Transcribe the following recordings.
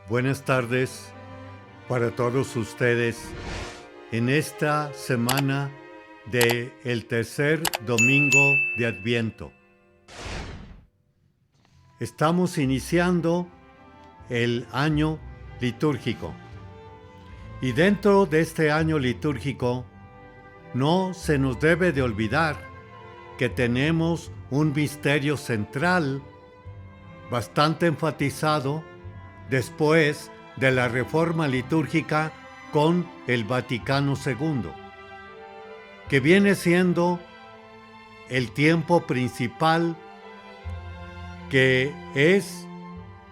Buenas tardes para todos ustedes en esta semana de el tercer domingo de Adviento. Estamos iniciando el año litúrgico y dentro de este año litúrgico no se nos debe de olvidar que tenemos un misterio central bastante enfatizado después de la reforma litúrgica con el Vaticano II, que viene siendo el tiempo principal, que es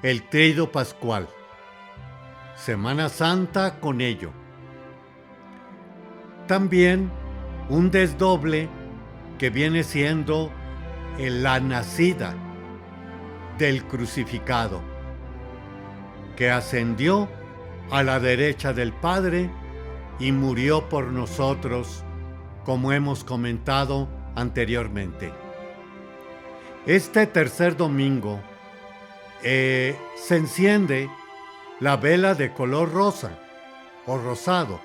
el Tríodo Pascual, Semana Santa con ello. También un desdoble que viene siendo la nacida del crucificado, que ascendió a la derecha del Padre y murió por nosotros, como hemos comentado anteriormente. Este tercer domingo se enciende la vela de color rosa o rosado,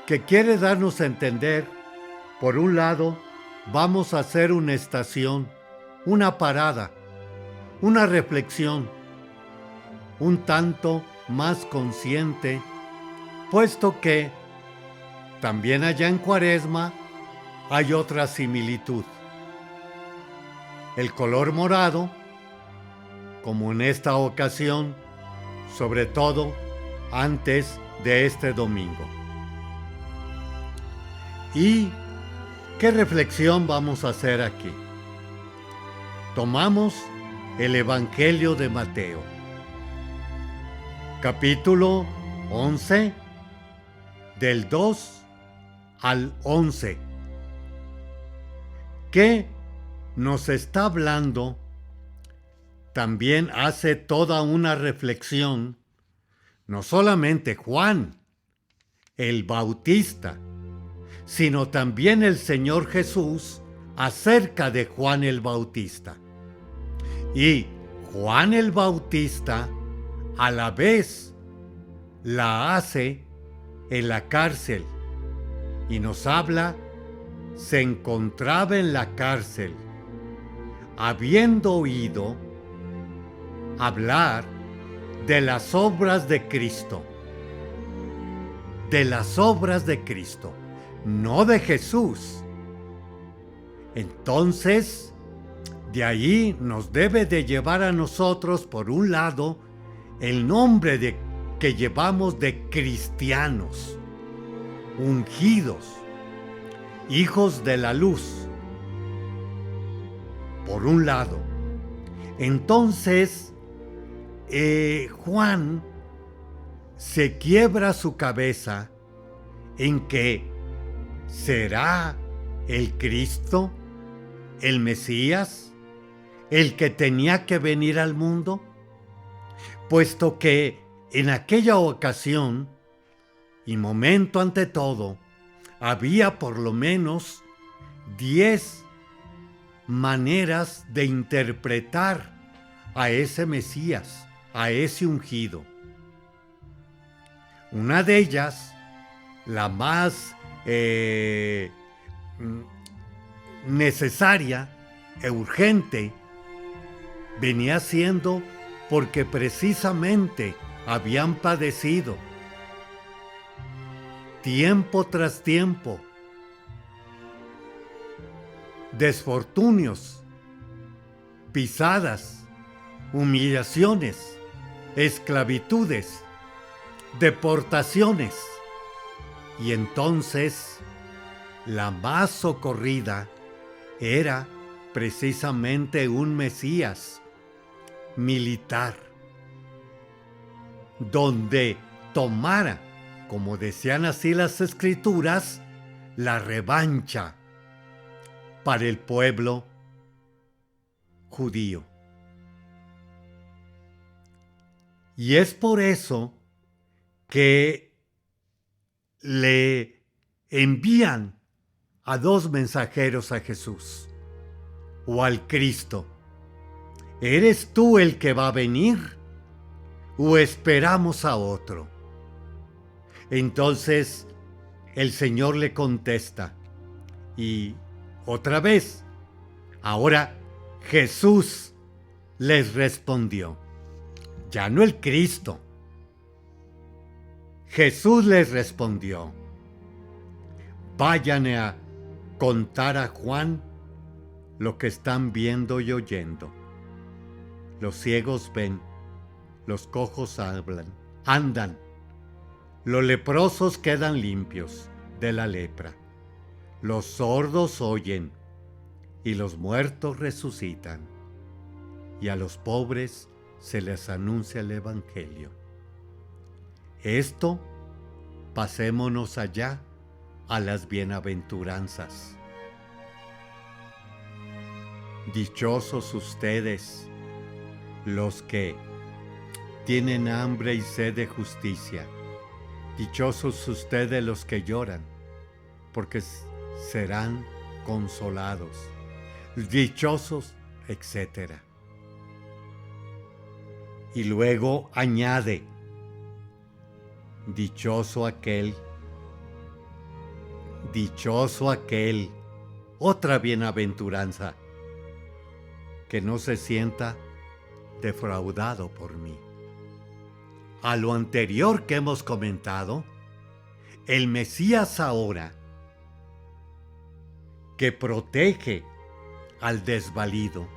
que quiere darnos a entender, por un lado, vamos a hacer una estación, una parada, una reflexión, un tanto más consciente, puesto que también allá en Cuaresma hay otra similitud. El color morado, como en esta ocasión, sobre todo antes de este domingo. ¿Y qué reflexión vamos a hacer aquí? Tomamos el Evangelio de Mateo, capítulo 11, del 2 al 11, que nos está hablando, también hace toda una reflexión, no solamente Juan, el Bautista, sino también el Señor Jesús acerca de Juan el Bautista. Y Juan el Bautista a la vez la hace en la cárcel y nos habla, se encontraba en la cárcel, habiendo oído hablar de las obras de Cristo, no de Jesús. Entonces, de ahí nos debe de llevar a nosotros, por un lado, el nombre que llevamos de cristianos, ungidos, hijos de la luz, por un lado. Entonces, Juan se quiebra su cabeza en que será el Cristo, el Mesías, el que tenía que venir al mundo, puesto que en aquella ocasión, y momento ante todo, había por lo menos 10 maneras de interpretar a ese Mesías, a ese ungido. Una de ellas, la más necesaria e urgente, venía siendo porque precisamente habían padecido tiempo tras tiempo desfortunios, pisadas, humillaciones, esclavitudes, deportaciones, y entonces la más socorrida era precisamente un Mesías militar, donde tomara, como decían así las Escrituras, la revancha para el pueblo judío. Y es por eso que le envían a dos mensajeros a Jesús o al Cristo. ¿Eres tú el que va a venir o esperamos a otro? Entonces el Señor le contesta y otra vez, ahora Jesús les respondió, ya no el Cristo. Jesús les respondió, vayan a contar a Juan lo que están viendo y oyendo. Los ciegos ven, los cojos andan, los leprosos quedan limpios de la lepra, los sordos oyen y los muertos resucitan, y a los pobres se les anuncia el Evangelio. Esto, pasémonos allá a las bienaventuranzas. Dichosos ustedes, los que tienen hambre y sed de justicia. Dichosos ustedes los que lloran, porque serán consolados. Dichosos, etc. Y luego añade, dichoso aquel, otra bienaventuranza, que no se sienta defraudado por mí. A lo anterior que hemos comentado, el Mesías ahora, que protege al desvalido,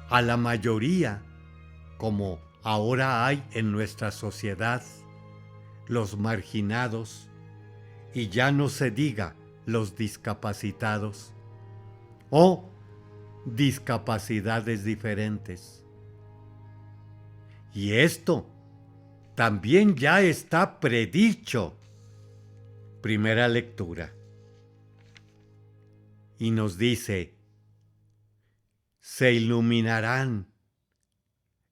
a la mayoría, como ahora hay en nuestra sociedad, los marginados, y ya no se diga los discapacitados, o discapacidades diferentes. Y esto también ya está predicho. Primera lectura. Y nos dice, se iluminarán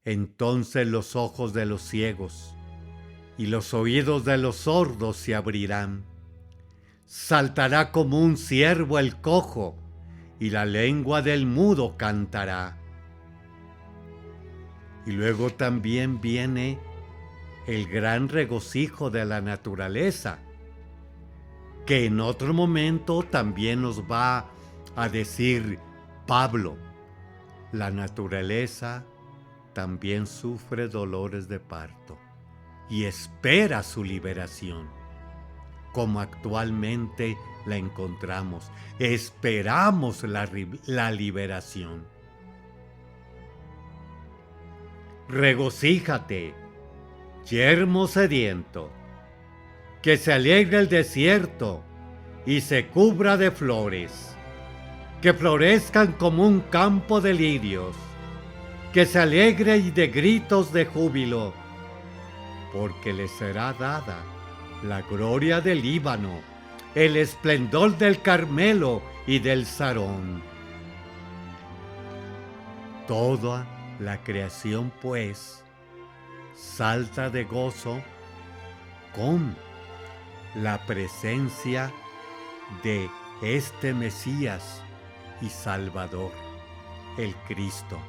entonces los ojos de los ciegos y los oídos de los sordos se abrirán. Saltará como un ciervo el cojo y la lengua del mudo cantará. Y luego también viene el gran regocijo de la naturaleza, que en otro momento también nos va a decir Pablo. La naturaleza también sufre dolores de parto y espera su liberación, como actualmente la encontramos. Esperamos la liberación. Regocíjate, yermo sediento, que se alegre el desierto y se cubra de flores, que florezcan como un campo de lirios, que se alegre y de gritos de júbilo, porque le será dada la gloria del Líbano, el esplendor del Carmelo y del Sarón. Toda la creación, pues, salta de gozo con la presencia de este Mesías y Salvador, el Cristo.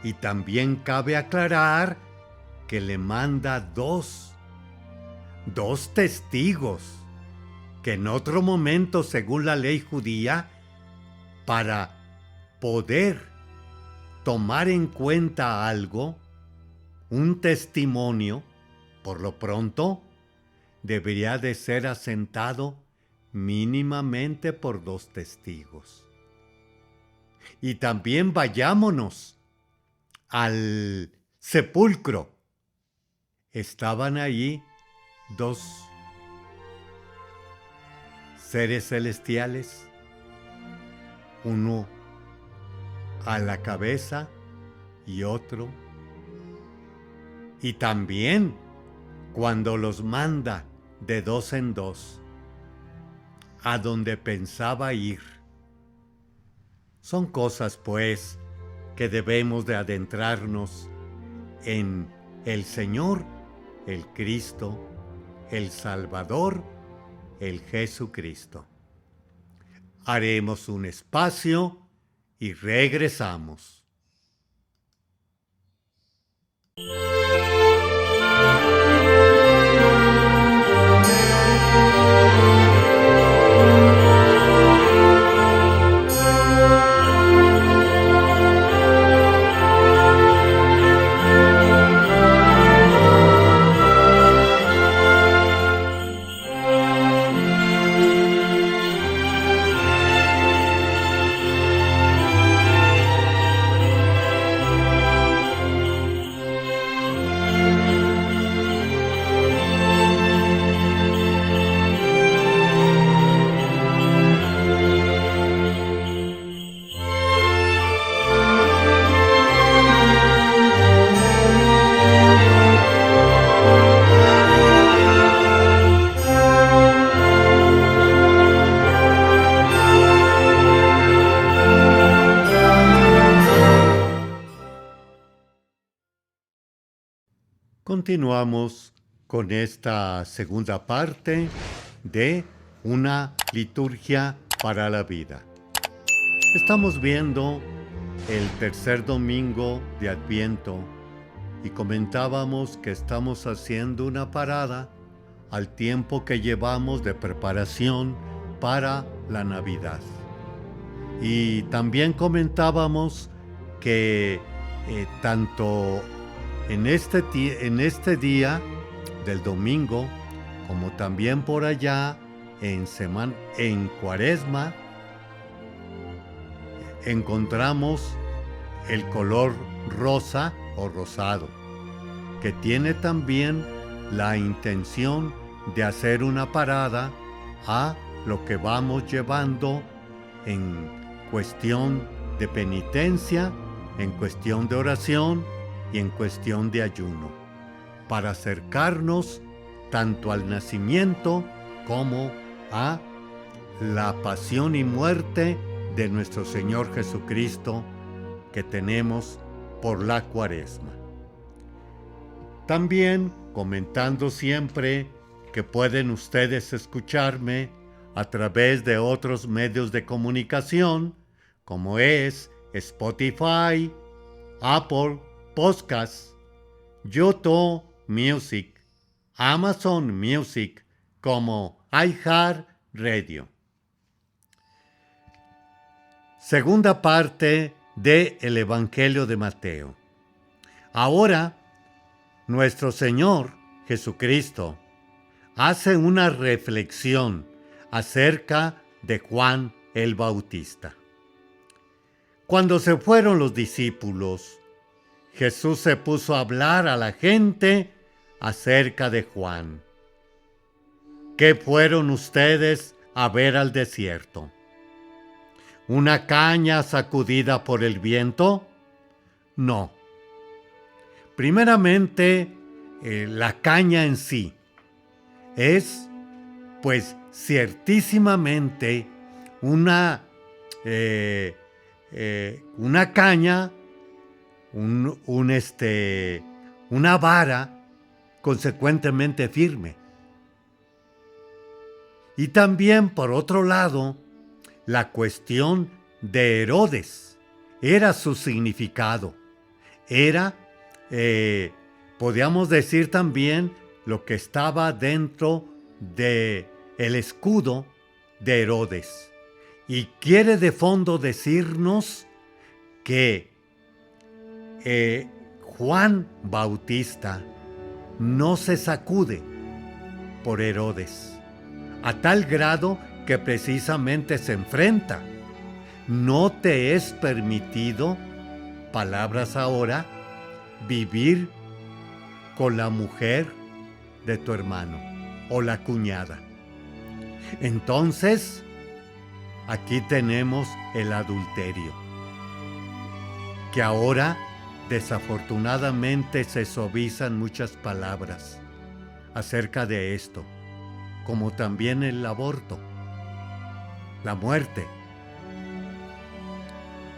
Y también cabe aclarar que le manda dos testigos, que en otro momento, según la ley judía, para poder tomar en cuenta algo, un testimonio, por lo pronto, debería de ser asentado mínimamente por dos testigos. Y también vayámonos al sepulcro. Estaban allí dos seres celestiales, uno a la cabeza y otro. Y también cuando los manda de dos en dos a donde pensaba ir, Son cosas, pues, que debemos de adentrarnos en el Señor, el Cristo, el Salvador, el Jesucristo. Haremos un espacio y regresamos. Continuamos con esta segunda parte de una liturgia para la vida. Estamos viendo el tercer domingo de Adviento y comentábamos que estamos haciendo una parada al tiempo que llevamos de preparación para la Navidad. Y también comentábamos que tanto en este día del domingo, como también por allá en Cuaresma, encontramos el color rosa o rosado, que tiene también la intención de hacer una parada a lo que vamos llevando en cuestión de penitencia, en cuestión de oración y en cuestión de ayuno, para acercarnos tanto al nacimiento como a la pasión y muerte de nuestro Señor Jesucristo que tenemos por la Cuaresma. También comentando siempre que pueden ustedes escucharme a través de otros medios de comunicación, como es Spotify, Apple Podcasts, YouTube Music, Amazon Music, como iHeartRadio. Segunda parte del Evangelio de Mateo. Ahora, nuestro Señor Jesucristo hace una reflexión acerca de Juan el Bautista. Cuando se fueron los discípulos, Jesús se puso a hablar a la gente acerca de Juan. ¿Qué fueron ustedes a ver al desierto? ¿Una caña sacudida por el viento? No. Primeramente, la caña en sí es, pues, ciertísimamente una caña, una vara consecuentemente firme. Y también, por otro lado, la cuestión de Herodes era su significado. Era, podríamos decir también, lo que estaba dentro de el escudo de Herodes. Y quiere de fondo decirnos que Juan Bautista no se sacude por Herodes, a tal grado que precisamente se enfrenta. No te es permitido, palabras ahora, vivir con la mujer de tu hermano o la cuñada. Entonces, aquí tenemos el adulterio, que ahora desafortunadamente se suavizan muchas palabras acerca de esto, como también el aborto, la muerte.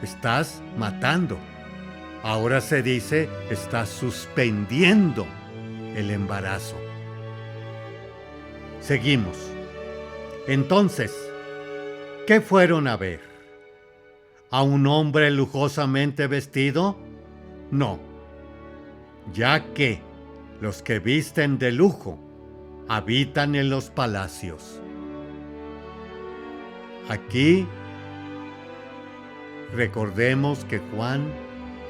estás matando. Ahora se dice, estás suspendiendo el embarazo. Seguimos. Entonces, ¿qué fueron a ver? ¿A un hombre lujosamente vestido? No, ya que los que visten de lujo habitan en los palacios. Aquí recordemos que Juan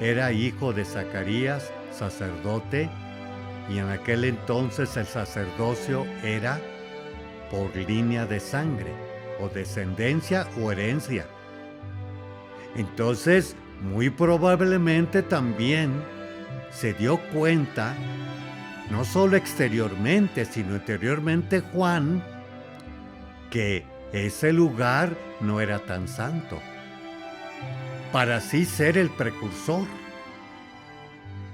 era hijo de Zacarías, sacerdote, y en aquel entonces el sacerdocio era por línea de sangre, o descendencia o herencia. Entonces, muy probablemente también se dio cuenta, no solo exteriormente, sino interiormente Juan, que ese lugar no era tan santo, para así ser el precursor.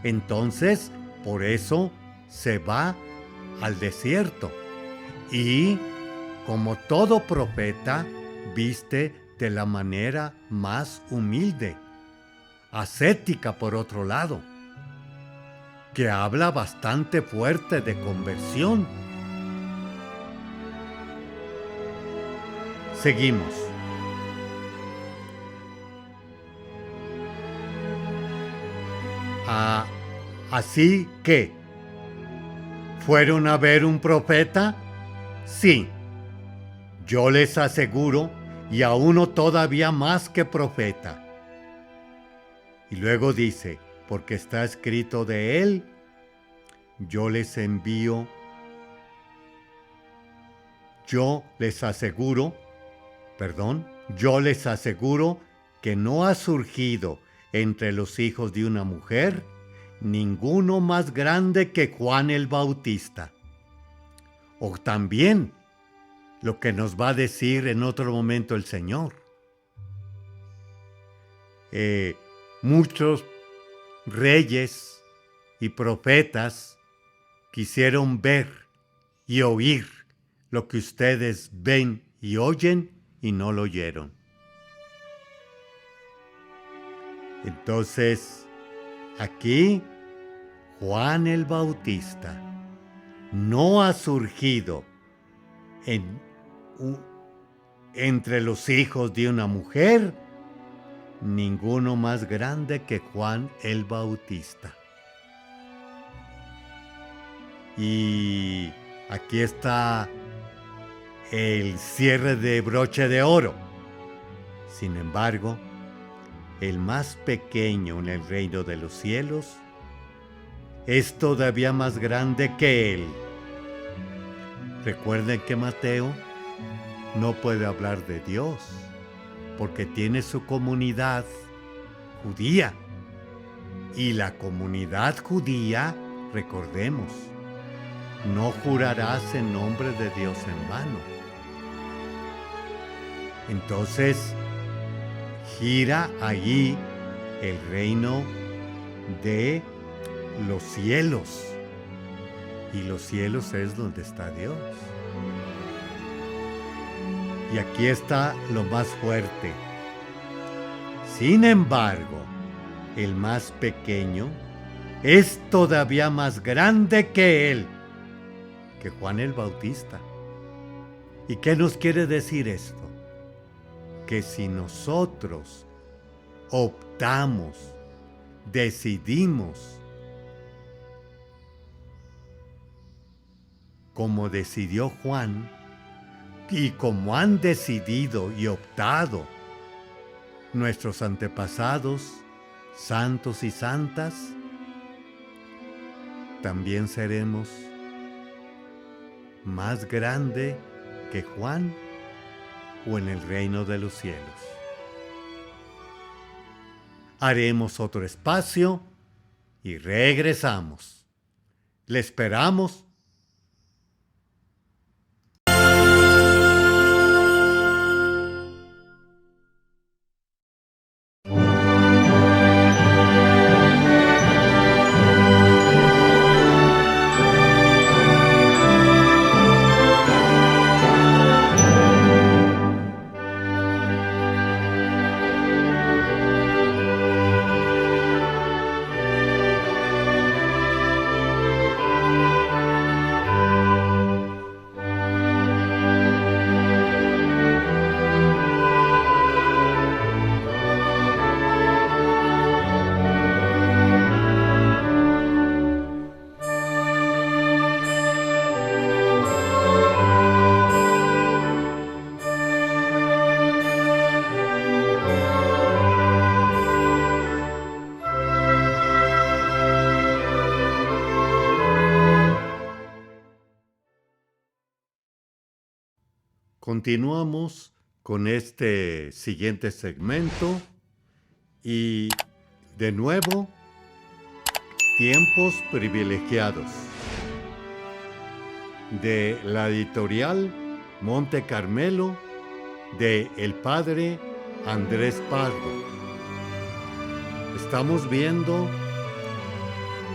Entonces, por eso se va al desierto y, como todo profeta, viste de la manera más humilde, ascética por otro lado, que habla bastante fuerte de conversión. Seguimos. Así que, ¿fueron a ver un profeta? Sí, yo les aseguro, y a uno todavía más que profeta. Y luego dice, porque está escrito de él, yo les aseguro que no ha surgido entre los hijos de una mujer ninguno más grande que Juan el Bautista. O también lo que nos va a decir en otro momento el Señor. Muchos reyes y profetas quisieron ver y oír lo que ustedes ven y oyen y no lo oyeron. Entonces, aquí Juan el Bautista no ha surgido entre los hijos de una mujer ninguno más grande que Juan el Bautista. Y aquí está el cierre de broche de oro. Sin embargo, el más pequeño en el reino de los cielos es todavía más grande que él. Recuerden que Mateo no puede hablar de Dios porque tiene su comunidad judía. Y la comunidad judía, recordemos, no jurarás en nombre de Dios en vano. Entonces, gira allí el reino de los cielos. Y los cielos es donde está Dios. Y aquí está lo más fuerte. Sin embargo, el más pequeño es todavía más grande que él, que Juan el Bautista. ¿Y qué nos quiere decir esto? Que si nosotros optamos, decidimos, como decidió Juan, y como han decidido y optado nuestros antepasados, santos y santas, también seremos más grande que Juan o en el reino de los cielos. Haremos otro espacio y regresamos. Le esperamos. Continuamos con este siguiente segmento y de nuevo, tiempos privilegiados, de la editorial Monte Carmelo, de el padre Andrés Pardo. Estamos viendo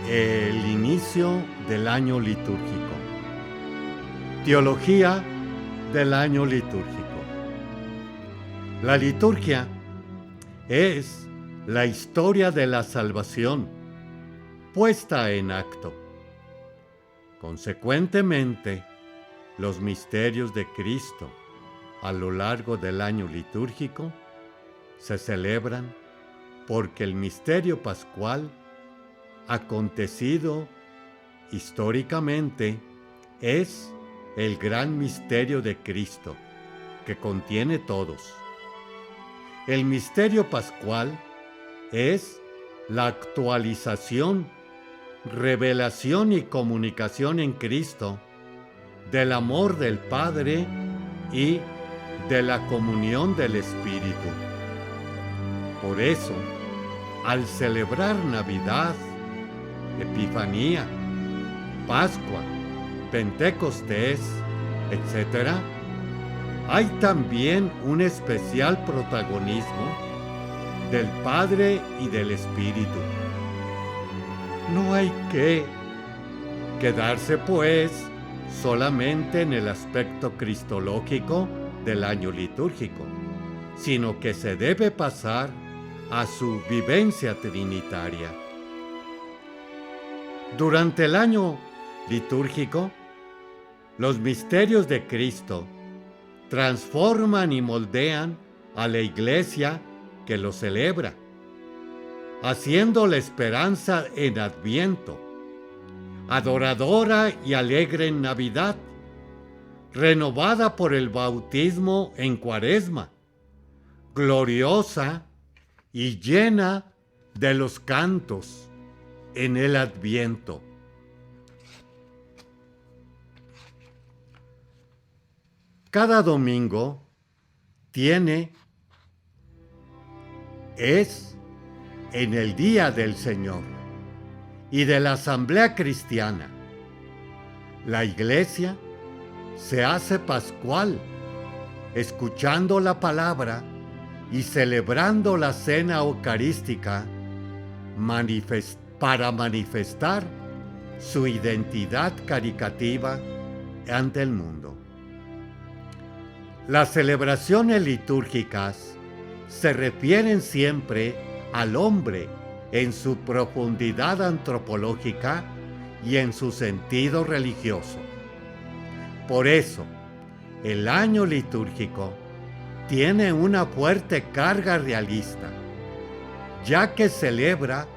el inicio del año litúrgico. Teología del año litúrgico. La liturgia es la historia de la salvación puesta en acto. Consecuentemente, los misterios de Cristo a lo largo del año litúrgico se celebran porque el misterio pascual, acontecido históricamente, es el gran misterio de Cristo, que contiene todos. El misterio pascual es la actualización, revelación y comunicación en Cristo del amor del Padre y de la comunión del Espíritu. Por eso, al celebrar Navidad, Epifanía, Pascua, Pentecostés, etc., hay también un especial protagonismo del Padre y del Espíritu. No hay que quedarse, pues, solamente en el aspecto cristológico del año litúrgico, sino que se debe pasar a su vivencia trinitaria. Durante el año litúrgico, los misterios de Cristo transforman y moldean a la Iglesia que lo celebra, haciendo la esperanza en Adviento, adoradora y alegre en Navidad, renovada por el bautismo en Cuaresma, gloriosa y llena de los cantos en el Adviento. Cada domingo es en el día del Señor y de la Asamblea Cristiana. La Iglesia se hace pascual, escuchando la palabra y celebrando la cena eucarística para manifestar su identidad caritativa ante el mundo. Las celebraciones litúrgicas se refieren siempre al hombre en su profundidad antropológica y en su sentido religioso. Por eso, el año litúrgico tiene una fuerte carga realista, ya que celebra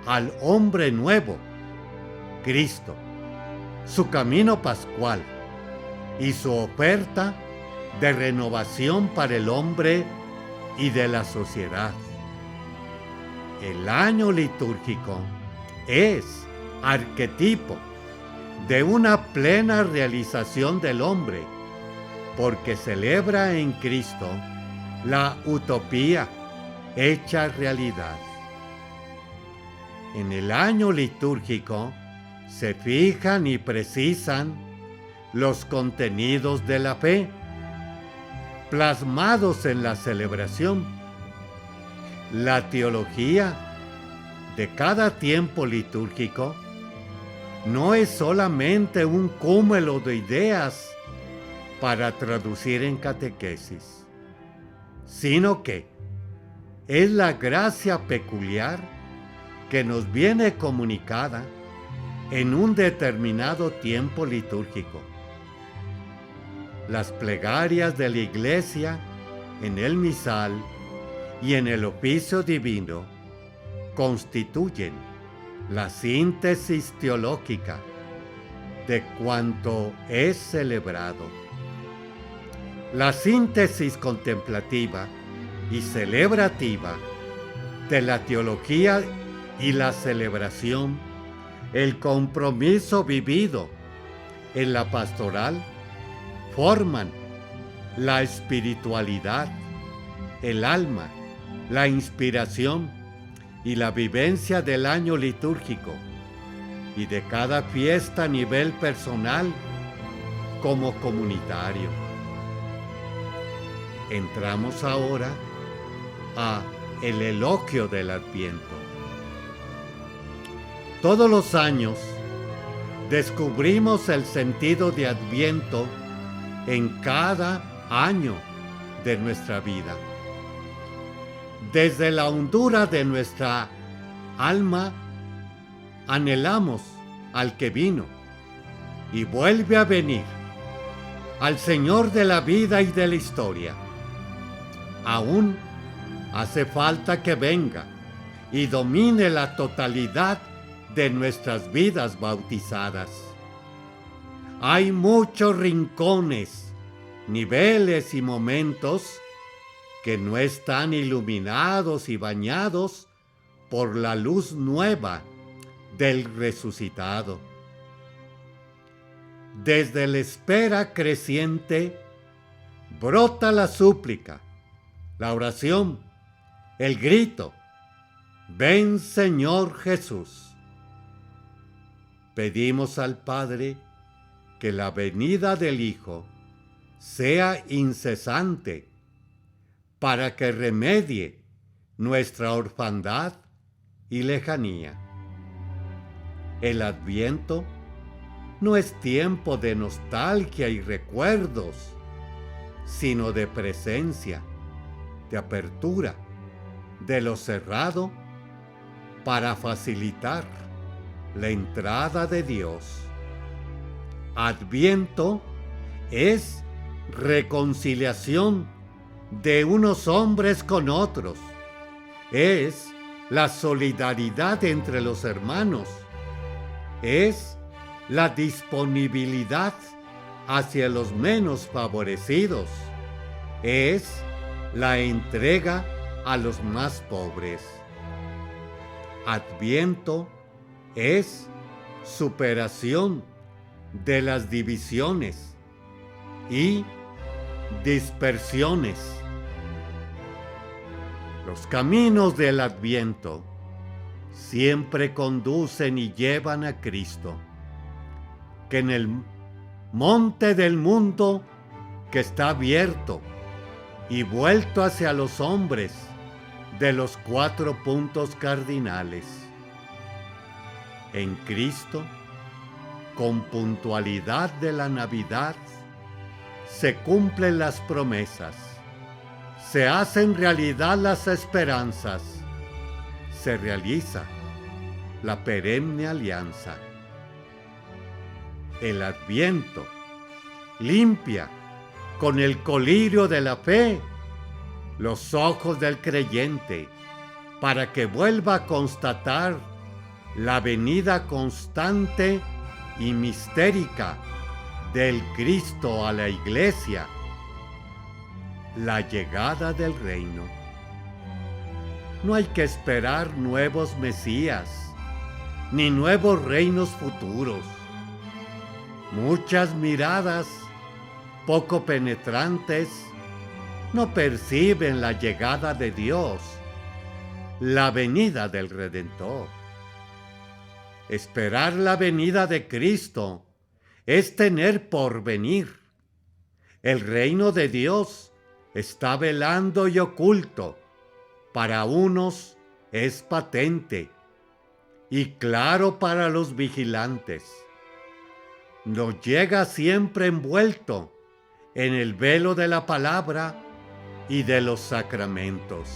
al hombre nuevo, Cristo, su camino pascual y su oferta de renovación para el hombre y de la sociedad. El año litúrgico es arquetipo de una plena realización del hombre, porque celebra en Cristo la utopía hecha realidad. En el año litúrgico se fijan y precisan los contenidos de la fe, plasmados en la celebración. La teología de cada tiempo litúrgico no es solamente un cúmulo de ideas para traducir en catequesis, sino que es la gracia peculiar que nos viene comunicada en un determinado tiempo litúrgico. Las plegarias de la Iglesia en el misal y en el oficio divino constituyen la síntesis teológica de cuanto es celebrado. La síntesis contemplativa y celebrativa de la teología y la celebración, el compromiso vivido en la pastoral, forman la espiritualidad, el alma, la inspiración y la vivencia del año litúrgico y de cada fiesta a nivel personal como comunitario. Entramos ahora a el eloquio del Adviento. Todos los años descubrimos el sentido de Adviento en cada año de nuestra vida. Desde la hondura de nuestra alma anhelamos al que vino y vuelve a venir, al Señor de la vida y de la historia. Aún hace falta que venga y domine la totalidad de nuestras vidas bautizadas. Hay muchos rincones, niveles y momentos que no están iluminados y bañados por la luz nueva del resucitado. Desde la espera creciente brota la súplica, la oración, el grito: ven, Señor Jesús. Pedimos al Padre que la venida del Hijo sea incesante para que remedie nuestra orfandad y lejanía. El Adviento no es tiempo de nostalgia y recuerdos, sino de presencia, de apertura, de lo cerrado, para facilitar la entrada de Dios. Adviento es reconciliación de unos hombres con otros. Es la solidaridad entre los hermanos. Es la disponibilidad hacia los menos favorecidos. Es la entrega a los más pobres. Adviento es superación de las divisiones y dispersiones. Los caminos del Adviento siempre conducen y llevan a Cristo, que en el monte del mundo que está abierto y vuelto hacia los hombres de los 4 puntos cardinales. En Cristo, con puntualidad de la Navidad, se cumplen las promesas, se hacen realidad las esperanzas, se realiza la perenne alianza. El Adviento limpia con el colirio de la fe los ojos del creyente para que vuelva a constatar la venida constante y mistérica del Cristo a la Iglesia, la llegada del reino. No hay que esperar nuevos Mesías, ni nuevos reinos futuros. Muchas miradas poco penetrantes no perciben la llegada de Dios, la venida del Redentor. Esperar la venida de Cristo es tener por venir. El reino de Dios está velando y oculto. Para unos es patente y claro para los vigilantes. Nos llega siempre envuelto en el velo de la palabra y de los sacramentos.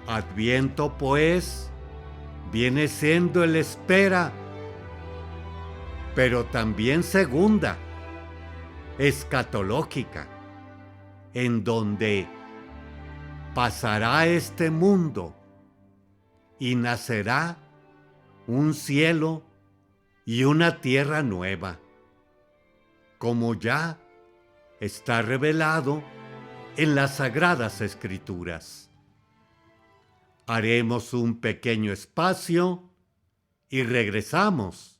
Adviento, pues, viene siendo el espera, pero también segunda, escatológica, en donde pasará este mundo y nacerá un cielo y una tierra nueva, como ya está revelado en las Sagradas Escrituras. Haremos un pequeño espacio y regresamos.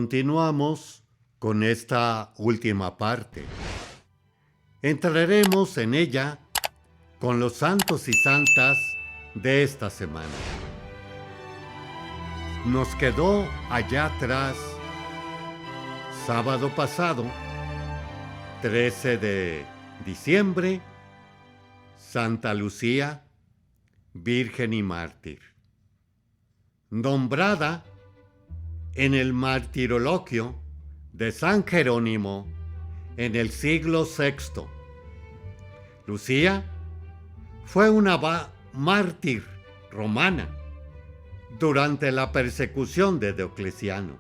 continuamos con esta última parte. Entraremos en ella con los santos y santas de esta semana. Nos quedó allá atrás, sábado pasado, 13 de diciembre, Santa Lucía, Virgen y Mártir, nombrada en el martirologio de San Jerónimo en el siglo VI. Lucía fue una mártir romana durante la persecución de Diocleciano.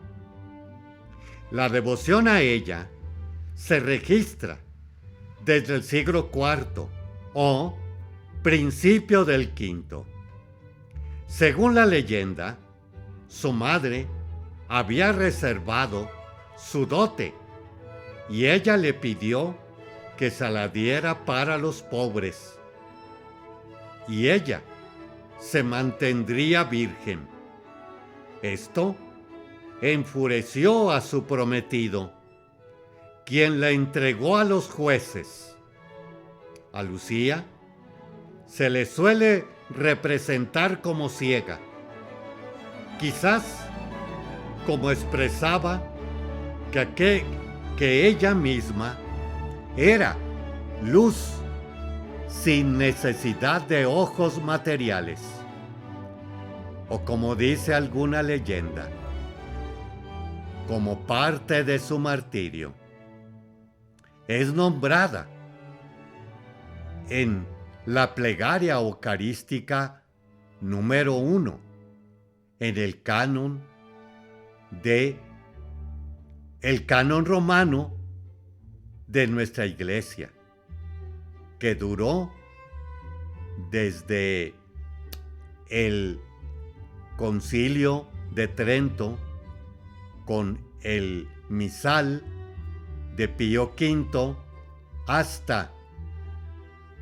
La devoción a ella se registra desde el siglo IV o principio del V. Según la leyenda, su madre había reservado su dote y ella le pidió que se la diera para los pobres. Y ella se mantendría virgen. Esto enfureció a su prometido, quien la entregó a los jueces. A Lucía se le suele representar como ciega, quizás como expresaba que ella misma era luz sin necesidad de ojos materiales, o como dice alguna leyenda, como parte de su martirio. Es nombrada en la plegaria eucarística número 1 en el canon romano de nuestra iglesia, que duró desde el Concilio de Trento con el misal de Pío V hasta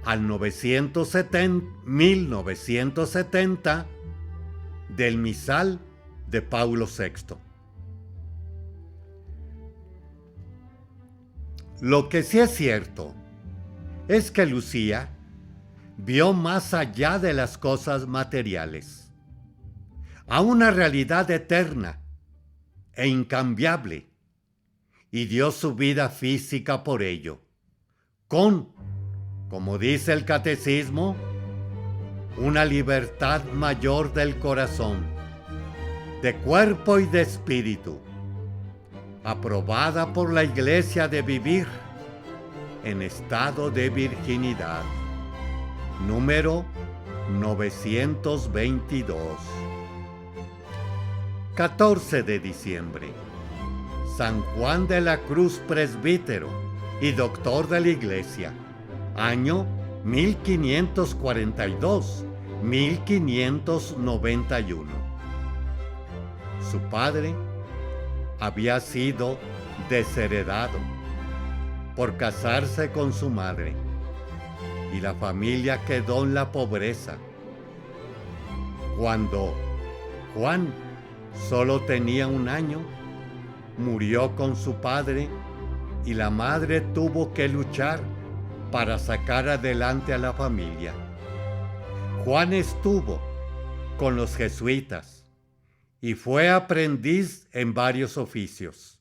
al 1970 del misal de Paulo VI. Lo que sí es cierto es que Lucía vio más allá de las cosas materiales, a una realidad eterna e incambiable, y dio su vida física por ello, con, como dice el catecismo, una libertad mayor del corazón, de cuerpo y de espíritu, aprobada por la Iglesia de vivir en estado de virginidad. Número 922. 14 de diciembre. San Juan de la Cruz, presbítero y doctor de la Iglesia. Año 1542-1591. Su padre había sido desheredado por casarse con su madre, y la familia quedó en la pobreza. Cuando Juan solo tenía 1 año, murió con su padre y la madre tuvo que luchar para sacar adelante a la familia. Juan estuvo con los jesuitas y fue aprendiz en varios oficios,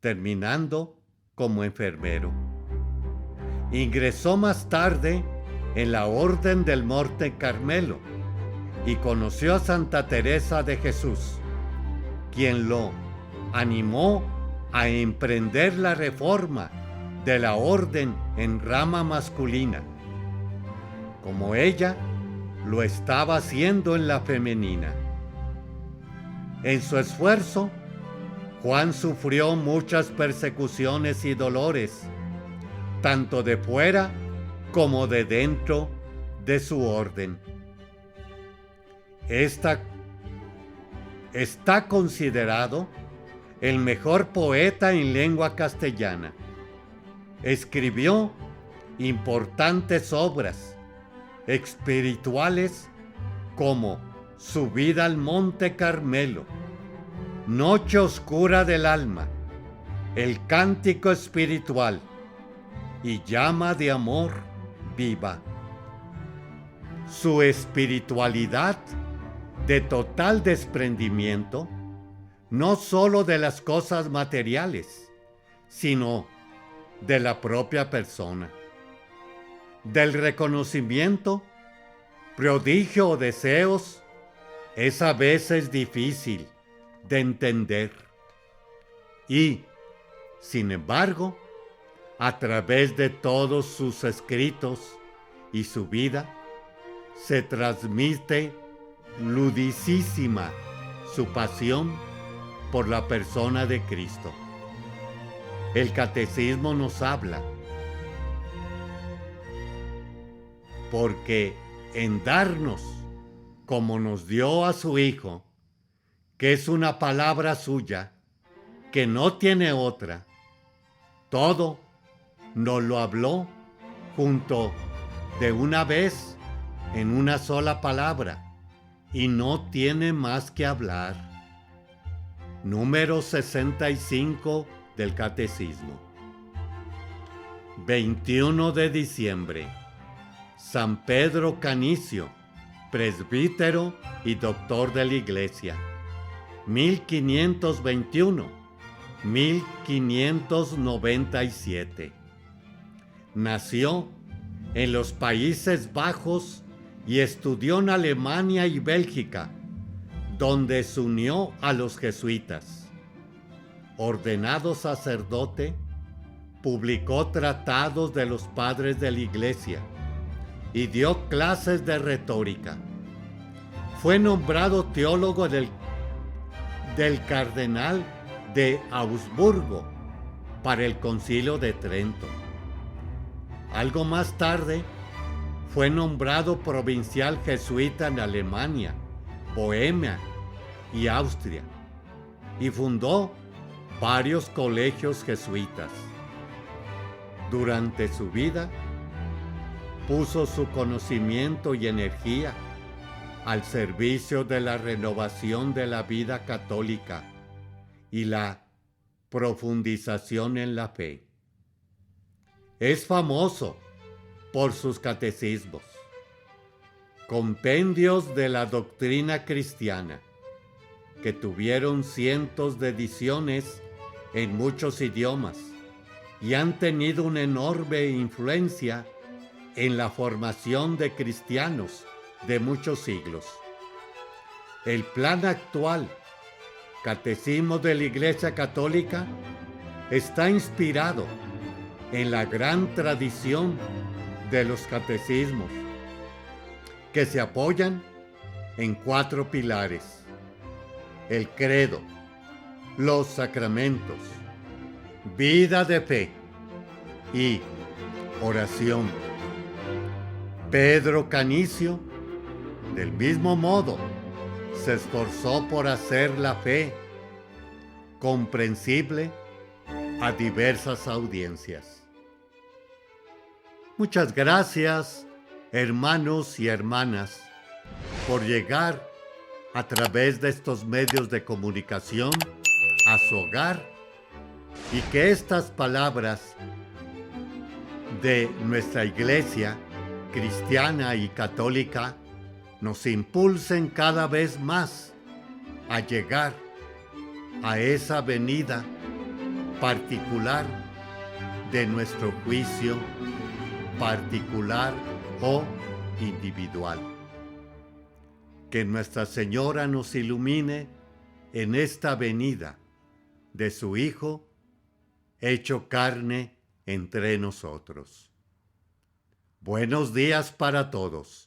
terminando como enfermero. Ingresó más tarde en la Orden del Monte Carmelo y conoció a Santa Teresa de Jesús, quien lo animó a emprender la reforma de la orden en rama masculina, como ella lo estaba haciendo en la femenina. En su esfuerzo, Juan sufrió muchas persecuciones y dolores, tanto de fuera como de dentro de su orden. Está considerado el mejor poeta en lengua castellana. Escribió importantes obras espirituales como Subida al Monte Carmelo, Noche oscura del alma, el cántico espiritual y llama de amor viva. Su espiritualidad de total desprendimiento, no sólo de las cosas materiales, sino de la propia persona, del reconocimiento, prodigio o deseos, es a veces difícil de entender. Y, sin embargo, a través de todos sus escritos y su vida, se transmite ludicísima su pasión por la persona de Cristo. El catecismo nos habla, porque en darnos, como nos dio a su Hijo, que es una palabra suya, que no tiene otra, todo nos lo habló junto de una vez en una sola palabra, y no tiene más que hablar. Número 65 del Catecismo. 21 de diciembre. San Pedro Canicio, presbítero y doctor de la Iglesia. 1521-1597. Nació en los Países Bajos y estudió en Alemania y Bélgica, donde se unió a los jesuitas. Ordenado sacerdote, publicó tratados de los padres de la Iglesia y dio clases de retórica. Fue nombrado teólogo del cardenal de Augsburgo para el Concilio de Trento. Algo más tarde, fue nombrado provincial jesuita en Alemania, Bohemia y Austria, y fundó varios colegios jesuitas. Durante su vida, puso su conocimiento y energía al servicio de la renovación de la vida católica y la profundización en la fe. Es famoso por sus catecismos, compendios de la doctrina cristiana, que tuvieron cientos de ediciones en muchos idiomas y han tenido una enorme influencia en la formación de cristianos de muchos siglos. El plan actual, Catecismo de la Iglesia Católica, está inspirado en la gran tradición de los catecismos, que se apoyan en 4 pilares: el credo, los sacramentos, vida de fe y oración. Pedro Canicio, del mismo modo, se esforzó por hacer la fe comprensible a diversas audiencias. Muchas gracias, hermanos y hermanas, por llegar a través de estos medios de comunicación a su hogar, y que estas palabras de nuestra Iglesia cristiana y católica nos impulsen cada vez más a llegar a esa venida particular de nuestro juicio particular o individual. Que Nuestra Señora nos ilumine en esta venida de su Hijo hecho carne entre nosotros. Buenos días para todos.